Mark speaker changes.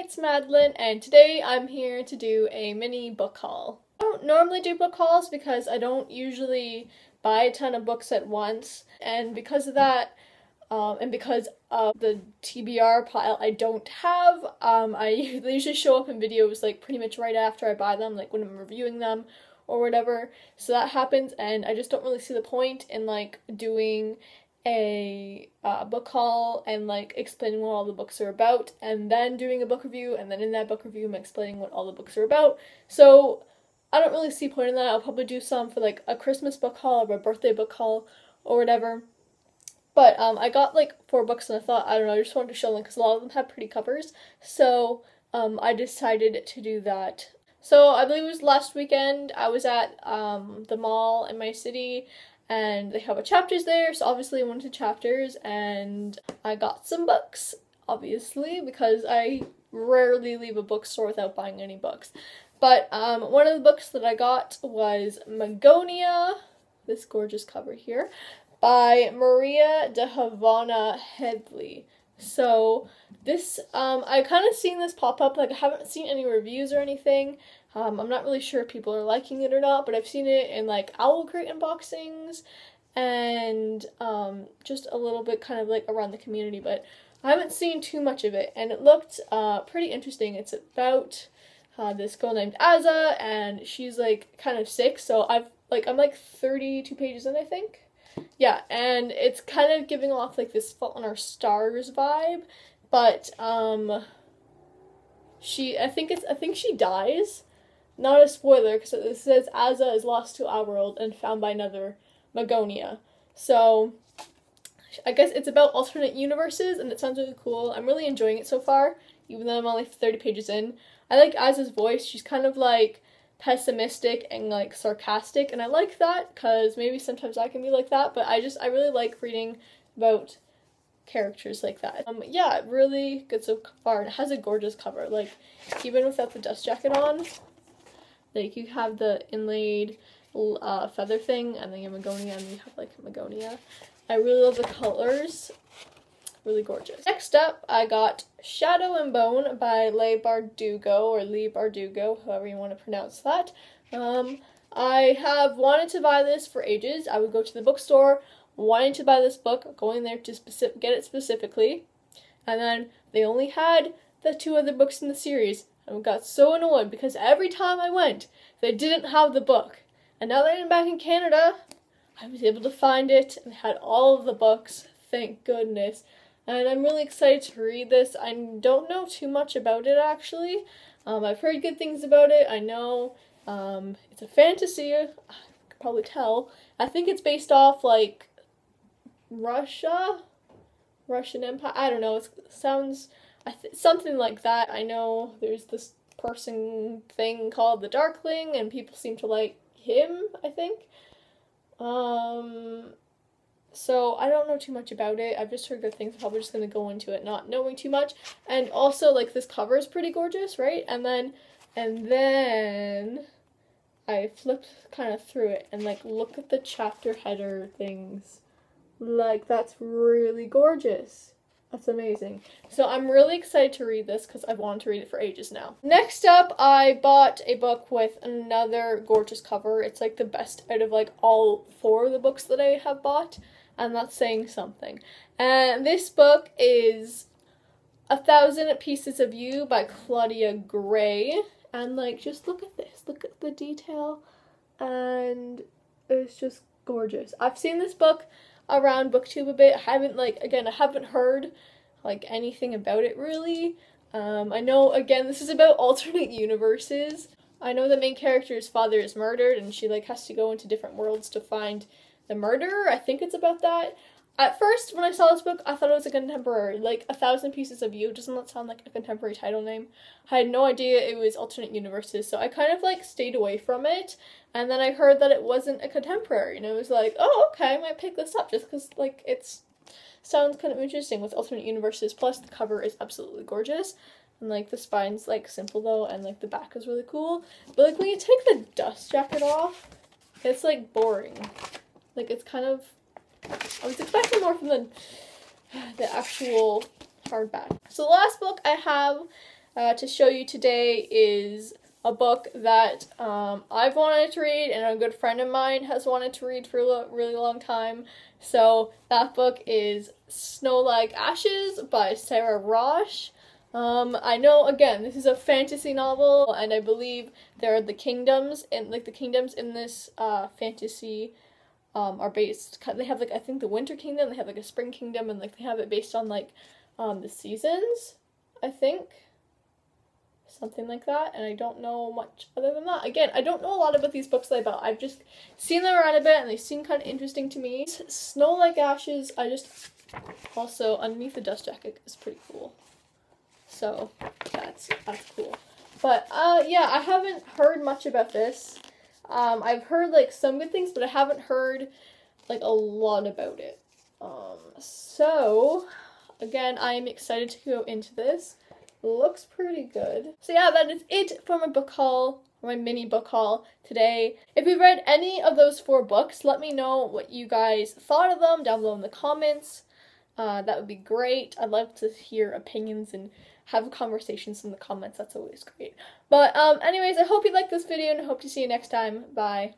Speaker 1: it's Madeline, and today I'm here to do a mini book haul. I don't normally do book hauls because I don't usually buy a ton of books at once, and because of that, and because of the TBR pile I don't have, they usually show up in videos like pretty much right after I buy them, like when I'm reviewing them or whatever. So that happens, and I just don't really see the point in like doing a book haul and like explaining what all the books are about, and then doing a book review, and then in that book review I'm explaining what all the books are about. So I don't really see point in that. I'll probably do some for like a Christmas book haul or a birthday book haul or whatever. But I got like 4 books and I thought, I don't know, I just wanted to show them because a lot of them have pretty covers. So I decided to do that. So I believe it was last weekend I was at the mall in my city, and they have a chapters there, so obviously I went to chapters and I got some books, obviously, because I rarely leave a bookstore without buying any books. But one of the books that I got was Mangonia, this gorgeous cover here, by Maria de Havana Headley. So this, I kind of seen this pop up, like I haven't seen any reviews or anything. I'm not really sure if people are liking it or not, but I've seen it in like Owl Crate unboxings and just a little bit kind of like around the community, but I haven't seen too much of it, and it looked pretty interesting. It's about this girl named Aza, and she's like kind of sick, so I'm like 32 pages in, I think. Yeah, and it's kind of giving off like this Fault in Our Stars vibe, but I think she dies. Not a spoiler, because it says Aza is lost to our world and found by another Mangonia. So I guess it's about alternate universes, and it sounds really cool. I'm really enjoying it so far, even though I'm only 30 pages in. I like Aza's voice. She's kind of like pessimistic and like sarcastic, and I like that because maybe sometimes I can be like that, but I really like reading about characters like that. Yeah, really good so far. It has a gorgeous cover, like even without the dust jacket on. Like you have the inlaid feather thing, and then you have Mangonia, and you have like Mangonia. I really love the colors. Really gorgeous. Next up, I got Shadow and Bone by Leigh Bardugo, however you want to pronounce that. I have wanted to buy this for ages. I would go to the bookstore wanting to buy this book, going there to get it specifically, and then they only had the 2 other books in the series. I got so annoyed because every time I went, they didn't have the book. And now that I'm back in Canada, I was able to find it and had all of the books, thank goodness. And I'm really excited to read this. I don't know too much about it, actually. I've heard good things about it. I know it's a fantasy, I could probably tell. I think it's based off, like, Russian Empire. I don't know, it sounds something like that. I know there's this person thing called the Darkling, and people seem to like him, I think. So I don't know too much about it. I've just heard good things. I'm probably just going to go into it not knowing too much. And also, like, this cover is pretty gorgeous, right? And then I flipped kind of through it and, like, look at the chapter header things. Like, that's really gorgeous. That's amazing. So I'm really excited to read this because I've wanted to read it for ages now. Next up, I bought a book with another gorgeous cover. It's like the best out of like all 4 of the books that I have bought, and that's saying something. And this book is 1,000 Pieces of You by Claudia Gray. And like, just look at this. Look at the detail. And it's just gorgeous. I've seen this book around booktube a bit. I haven't heard like anything about it really. I know, again, this is about alternate universes. I know the main character's father is murdered, and she like has to go into different worlds to find the murderer. I think it's about that. At first, when I saw this book, I thought it was a contemporary, like 1,000 Pieces of You. Doesn't that sound like a contemporary title name? I had no idea it was alternate universes, so I kind of like stayed away from it. And then I heard that it wasn't a contemporary, and I was like, oh, okay, I might pick this up just because like sounds kind of interesting with alternate universes. Plus, the cover is absolutely gorgeous, and like the spine's like simple though, and like the back is really cool. But like when you take the dust jacket off, it's like boring. Like it's kind of. I was expecting more from the actual hardback. So the last book I have to show you today is a book that I've wanted to read and a good friend of mine has wanted to read for a really long time. So that book is Snow Like Ashes by Sarah Rosh. I know, again, this is a fantasy novel, and I believe there are the kingdoms, and like the kingdoms in this fantasy are based. They have like, I think, the Winter Kingdom. They have like a Spring Kingdom, and like they have it based on like the seasons, I think, something like that. And I don't know much other than that. Again, I don't know a lot about these books that I bought. I've just seen them around a bit, and they seem kind of interesting to me. Snow Like Ashes. Also underneath the dust jacket is pretty cool. So that's cool. But yeah, I haven't heard much about this. I've heard like some good things, but I haven't heard like a lot about it. So again, I am excited to go into this. Looks pretty good. So yeah, that is it for my book haul, my mini book haul today. If you've read any of those 4 books, let me know what you guys thought of them down below in the comments. That would be great. I'd love to hear opinions and have conversations in the comments. That's always great. But anyways, I hope you liked this video and I hope to see you next time. Bye.